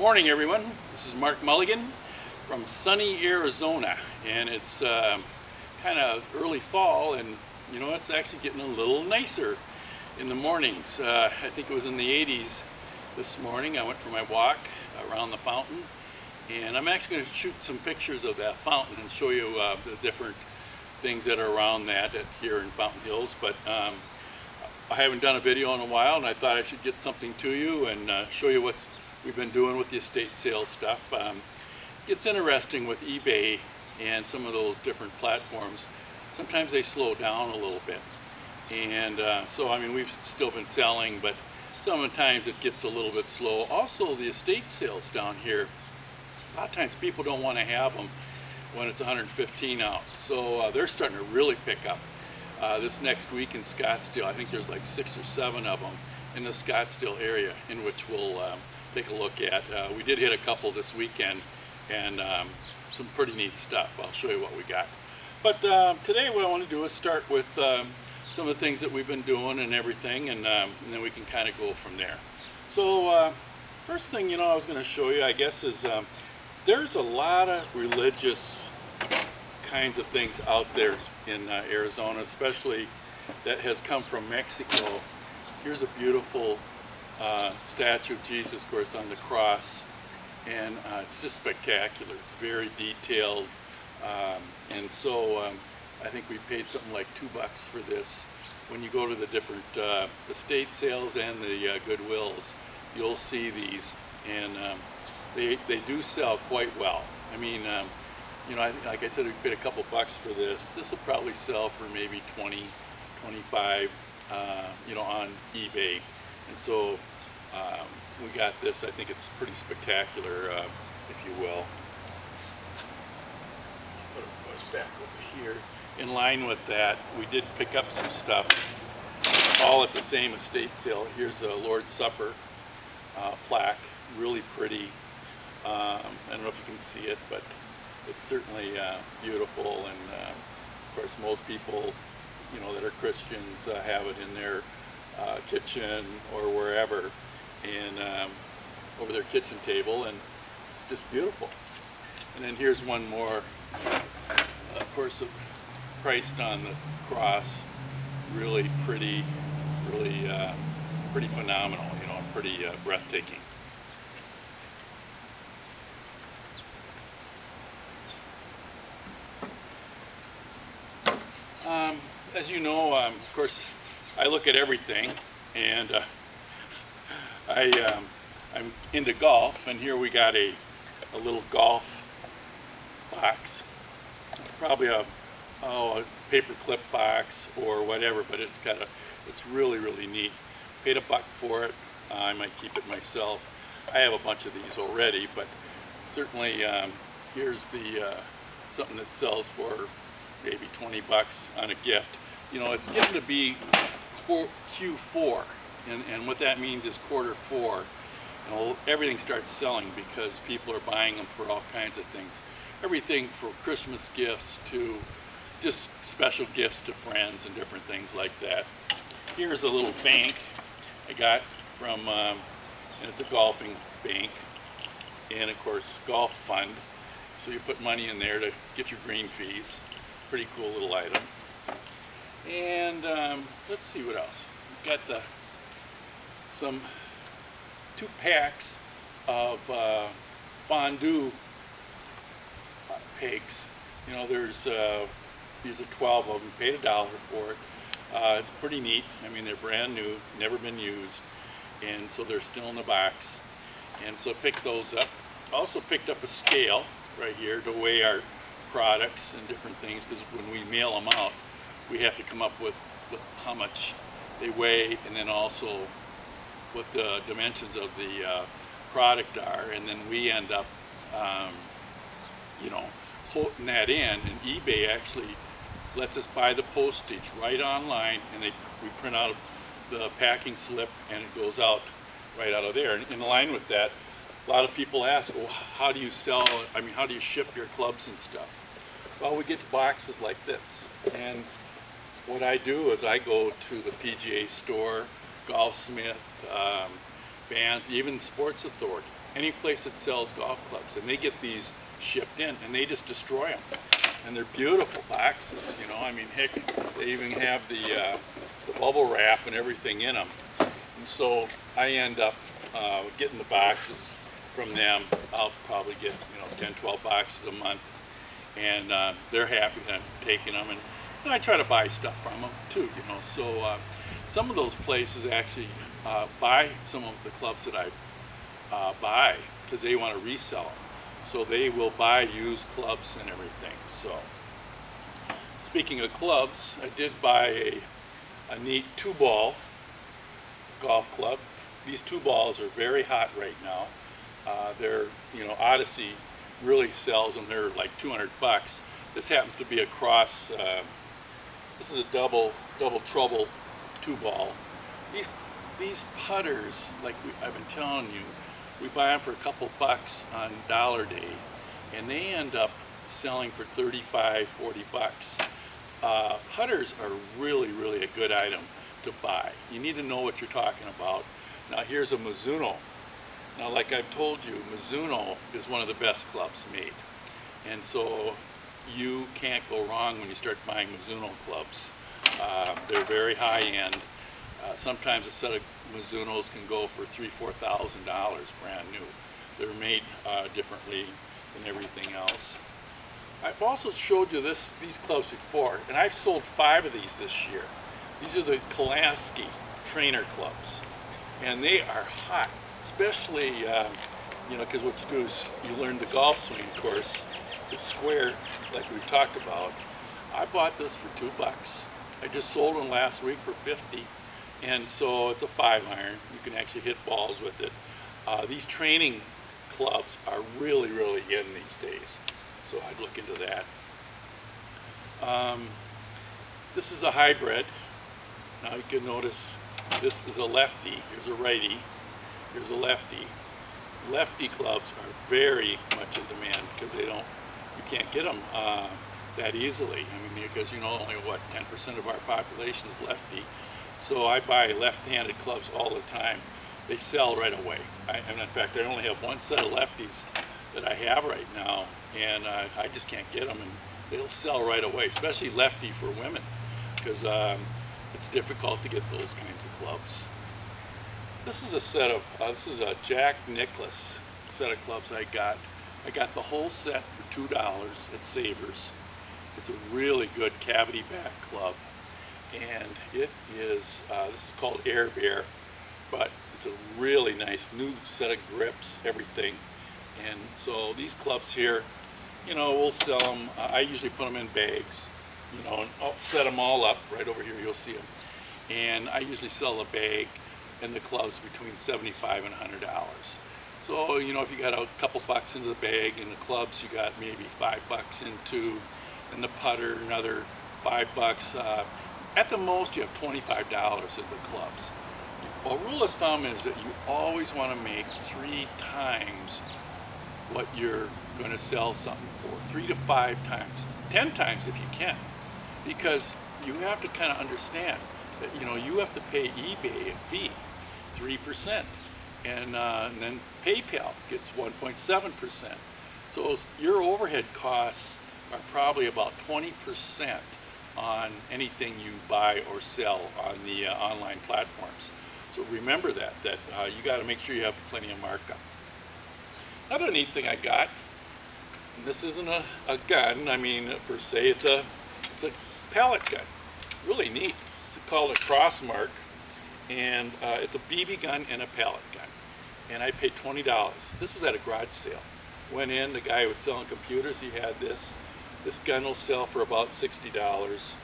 Morning everyone, this is Mark Mulligan from sunny Arizona, and it's kind of early fall, and you know, it's actually getting a little nicer in the mornings. I think it was in the 80s this morning. I went for my walk around the fountain, and I'm actually going to shoot some pictures of that fountain and show you the different things that are around that here in Fountain Hills. But I haven't done a video in a while, and I thought I should get something to you and show you what we've been doing with the estate sales stuff. It's interesting with eBay and some of those different platforms. Sometimes they slow down a little bit, and so I mean, we've still been selling, but sometimes it gets a little bit slow. Also, the estate sales down here, a lot of times people don't want to have them when it's 115 out, so they're starting to really pick up. This next week in Scottsdale, I think there's like 6 or 7 of them in the Scottsdale area, in which we'll take a look at. We did hit a couple this weekend, and some pretty neat stuff. I'll show you what we got. But today what I want to do is start with some of the things that we've been doing and everything, and then we can kind of go from there. So first thing, you know, I was going to show you, I guess, is there's a lot of religious kinds of things out there in Arizona, especially that has come from Mexico. Here's a beautiful statue of Jesus, of course, on the cross, and it's just spectacular. It's very detailed, and so I think we paid something like $2 for this. When you go to the different estate sales and the Goodwills, you'll see these, and they do sell quite well. I mean, you know, like I said, we paid a couple bucks for this. This will probably sell for maybe 20, 25, you know, on eBay. And so we got this. I think it's pretty spectacular, if you will. Put it back over here. In line with that, we did pick up some stuff, all at the same estate sale. Here's a Lord's Supper plaque, really pretty. I don't know if you can see it, but it's certainly beautiful, and of course most people, you know, that are Christians have it in their kitchen or wherever, and over their kitchen table, and it's just beautiful. And then here's one more, of course, of Christ on the cross, really pretty, really pretty phenomenal, you know, pretty breathtaking. As you know, of course, I look at everything, and I'm into golf, and here we got a little golf box. It's probably a paper clip box or whatever, but it's really, really neat. Paid $1 for it. I might keep it myself. I have a bunch of these already, but certainly here's the something that sells for maybe $20 on a gift. You know, it's getting to be Q4, and what that means is Q4. And everything starts selling because people are buying them for all kinds of things. Everything from Christmas gifts to just special gifts to friends and different things like that. Here's a little bank I got from, and it's a golfing bank, and of course golf fund. So you put money in there to get your green fees. Pretty cool little item. And let's see what else. We've got some 2 packs of fondue pegs. You know, there's these are 12 of them. Paid $1 for it. It's pretty neat. I mean, they're brand new, never been used, and so they're still in the box. And so picked those up. Also picked up a scale right here to weigh our products and different things, because when we mail them out, we have to come up with how much they weigh, and then also what the dimensions of the product are, and then we end up you know, quoting that in, and eBay actually lets us buy the postage right online, and we print out the packing slip, and it goes out right out of there. And in line with that, a lot of people ask, well, how do you sell, I mean, how do you ship your clubs and stuff? Well, we get boxes like this, and what I do is I go to the PGA store, Golfsmith, Vans, even Sports Authority, any place that sells golf clubs, and they get these shipped in, and they just destroy them. And they're beautiful boxes, you know. I mean, heck, they even have the bubble wrap and everything in them. And so I end up getting the boxes from them. I'll probably get, you know, 10, 12 boxes a month, and they're happy that I'm taking them. And I try to buy stuff from them too, you know. So some of those places actually buy some of the clubs that I buy because they want to resell them. So they will buy used clubs and everything. So speaking of clubs, I did buy a neat 2-ball golf club. These 2 balls are very hot right now. They're, you know, Odyssey really sells them. They're like 200 bucks. This happens to be a cross. This is a double trouble 2-ball. These putters, like I've been telling you, we buy them for a couple bucks on Dollar Day, and they end up selling for 35, 40 bucks. Putters are really a good item to buy. You need to know what you're talking about. Now here's a Mizuno. Now, like I've told you, Mizuno is one of the best clubs made, and so you can't go wrong when you start buying Mizuno clubs. They're very high end. Sometimes a set of Mizunos can go for $3,000–4,000 brand new. They're made differently than everything else. I've also showed you these clubs before, and I've sold 5 of these this year. These are the Kolaski trainer clubs, and they are hot, especially you know, because what you do is you learn the golf swing course. It's square, like we talked about. I bought this for $2. I just sold one last week for $50. And so it's a 5-iron. You can actually hit balls with it. These training clubs are really in these days. So I'd look into that. This is a hybrid. Now you can notice this is a lefty. Here's a righty. Here's a lefty. Lefty clubs are very much in demand because you can't get them that easily. I mean, because, you know, only what, 10% of our population is lefty. So I buy left-handed clubs all the time. They sell right away. And in fact, I only have 1 set of lefties that I have right now, and I just can't get them, and they'll sell right away, especially lefty for women, because it's difficult to get those kinds of clubs. This is a set of, this is a Jack Nicklaus set of clubs I got. I got the whole set for $2 at Savers. It's a really good cavity back club. And it is, this is called Air Bear, but it's a really nice new set of grips, everything. And so these clubs here, you know, we'll sell them. I usually put them in bags, you know, and I'll set them all up. Right over here, you'll see them. And I usually sell the bag and the clubs between $75 and $100. So, you know, if you got a couple bucks into the bag and the clubs, you got maybe $5 into, and the putter another $5. At the most, you have $25 in the clubs. A rule of thumb is that you always want to make 3 times what you're going to sell something for. 3 to 5 times, 10 times if you can, because you have to kind of understand that, you know, you have to pay eBay a fee, 3%, and then PayPal gets 1.7%. So your overhead costs are probably about 20% on anything you buy or sell on the online platforms. So remember that you got to make sure you have plenty of markup. Another neat thing I got, and this isn't a gun, I mean, per se, it's a pellet gun. Really neat. It's called a Crossmark, and it's a BB gun and a pellet gun. And I paid $20. This was at a garage sale. Went in, the guy who was selling computers, he had this. This gun will sell for about $60. It's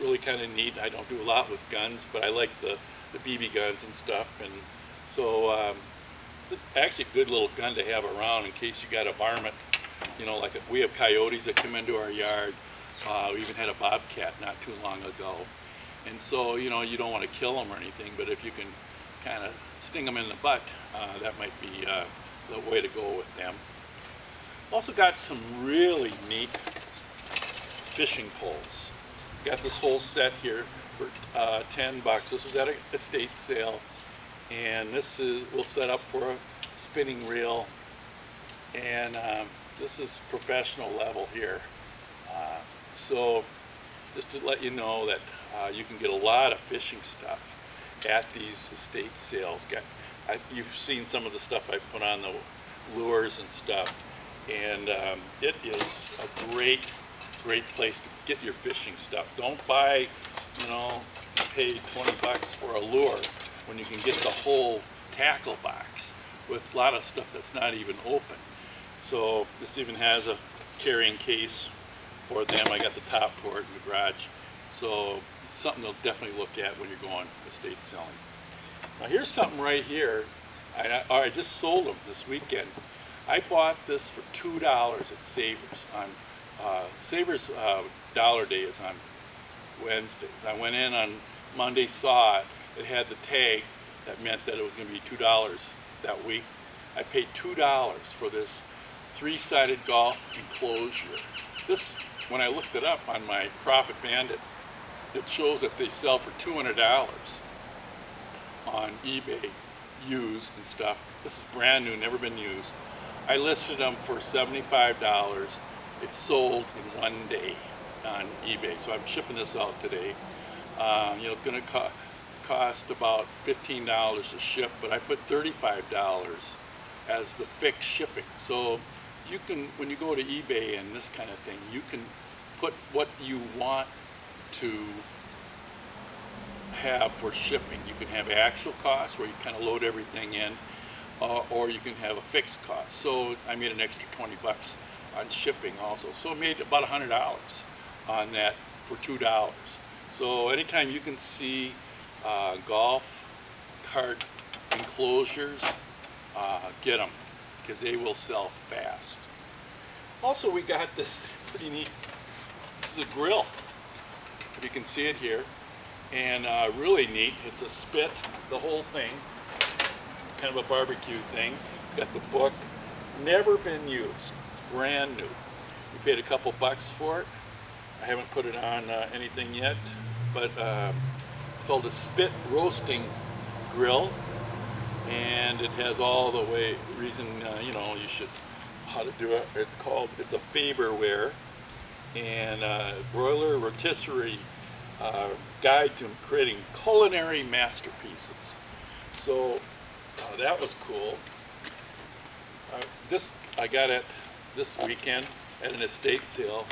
really kind of neat. I don't do a lot with guns, but I like the BB guns and stuff. And so it's actually a good little gun to have around in case you got a varmint. You know, like we have coyotes that come into our yard. We even had a bobcat not too long ago. And so, you know, you don't want to kill them or anything, but if you can kind of sting them in the butt, that might be the way to go with them. Also got some really neat fishing poles. Got this whole set here for $10. This was at an estate sale, and this is we'll set up for a spinning reel, and this is professional level here. So just to let you know that you can get a lot of fishing stuff at these estate sales. You've seen some of the stuff I put on the lures and stuff, and it is a great place to get your fishing stuff. Don't buy, pay 20 bucks for a lure when you can get the whole tackle box with a lot of stuff that's not even open. So this even has a carrying case for them. I got the top for it in the garage. So it's something they'll definitely look at when you're going estate selling. Now here's something right here. I just sold them this weekend. I bought this for $2 at Savers. Savers Dollar Day is on Wednesdays. I went in on Monday, saw it. It had the tag that meant that it was going to be $2 that week. I paid $2 for this 3-sided golf enclosure. This, when I looked it up on my Profit Bandit, it shows that they sell for $200 on eBay, used and stuff. This is brand new, never been used. I listed them for $75. It's sold in 1 day on eBay, so I'm shipping this out today. It's going to cost about $15 to ship, but I put $35 as the fixed shipping. So you can, when you go to eBay and this kind of thing, you can put what you want to have for shipping. You can have actual costs where you kind of load everything in, or you can have a fixed cost. So I made an extra 20 bucks on shipping also. So I made about $100 on that for $2. So anytime you can see golf cart enclosures, get them, because they will sell fast. Also, we got this pretty neat, this is a grill. You can see it here, and really neat. It's a spit, the whole thing, kind of a barbecue thing. It's got the book, never been used. It's brand new. We paid a couple bucks for it. I haven't put it on anything yet, but it's called a spit roasting grill, and it has all the reason you should how to do it. It's a Faberware and broiler rotisserie guide to creating culinary masterpieces. So that was cool. This I got it this weekend at an estate sale.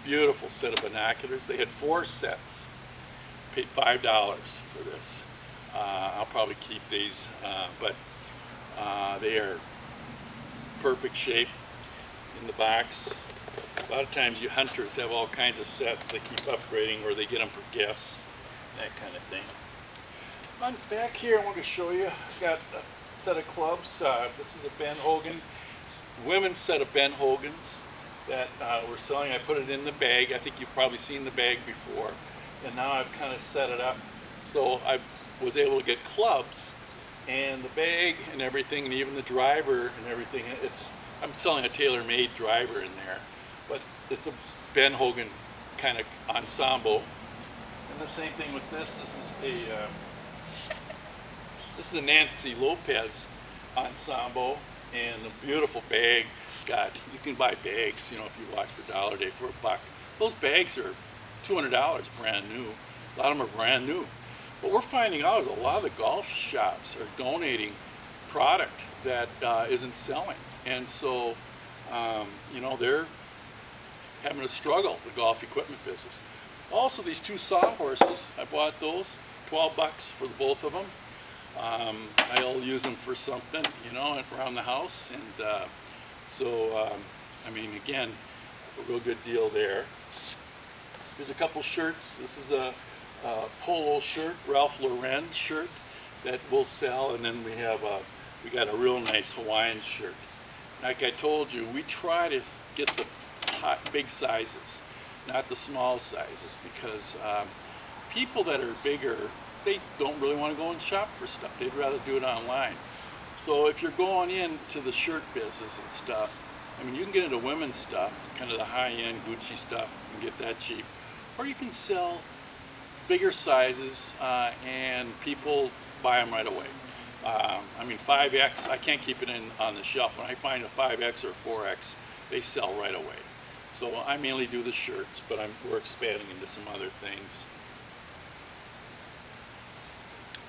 Beautiful set of binoculars. They had 4 sets. Paid $5 for this. I'll probably keep these, but they are perfect shape in the box. A lot of times you hunters have all kinds of sets they keep upgrading, or they get them for gifts, that kind of thing. On back here, I want to show you, I've got a set of clubs. This is a Ben Hogan, women's set of Ben Hogans that we're selling. I put it in the bag. I think you've probably seen the bag before. And now I've kind of set it up so I was able to get clubs and the bag and everything, and even the driver and everything. I'm selling a tailor-made driver in there, but it's a Ben Hogan kind of ensemble. And the same thing with this. This is a Nancy Lopez ensemble, and a beautiful bag. God, you can buy bags, if you watch for Dollar Day for $1. Those bags are $200 brand new. A lot of them are brand new. What we're finding out is a lot of the golf shops are donating product that isn't selling. And so, they're having a struggle, the golf equipment business. Also, these 2 sawhorses, I bought those, 12 bucks for both of them. I'll use them for something, around the house. And again, a real good deal there. There's a couple shirts. This is a polo shirt, Ralph Lauren shirt that we'll sell, and then we got a real nice Hawaiian shirt. Like I told you, we try to get the big sizes, not the small sizes, because people that are bigger, they don't really want to go and shop for stuff. They'd rather do it online. So if you're going into the shirt business and stuff, you can get into women's stuff, kind of the high-end Gucci stuff, and get that cheap. Or you can sell bigger sizes and people buy them right away. I mean 5X, I can't keep it on the shelf. When I find a 5X or 4X, they sell right away. So I mainly do the shirts, but we're expanding into some other things.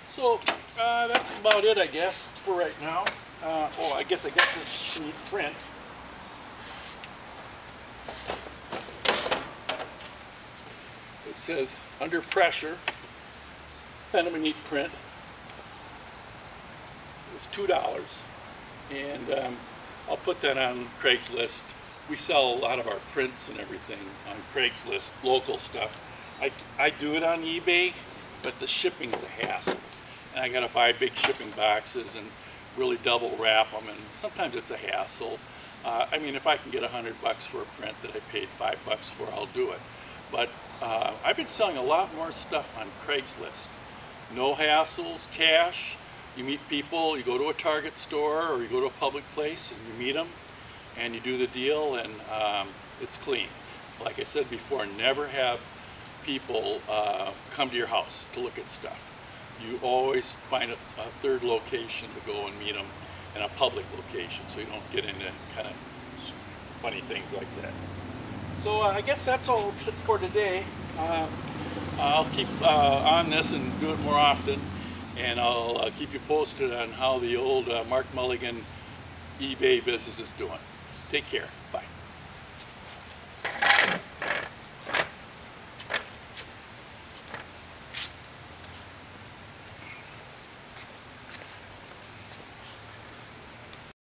So that's about it, I guess, for right now. Oh, I guess I got this neat print. It says, under pressure, kind of a neat print. It was $2, and I'll put that on Craigslist. We sell a lot of our prints and everything on Craigslist, local stuff. I do it on eBay, but the shipping's a hassle. And I gotta buy big shipping boxes and really double wrap them, and sometimes it's a hassle. I mean, if I can get $100 for a print that I paid $5 for, I'll do it. But I've been selling a lot more stuff on Craigslist. No hassles, cash. You meet people, you go to a Target store or you go to a public place and you meet them and you do the deal, and it's clean. Like I said before, never have people come to your house to look at stuff. You always find a third location to go and meet them, in a public location, so you don't get into kind of funny things like that. So I guess that's all for today. I'll keep on this and do it more often, and I'll keep you posted on how the old Mark Mulligan eBay business is doing. Take care. Bye.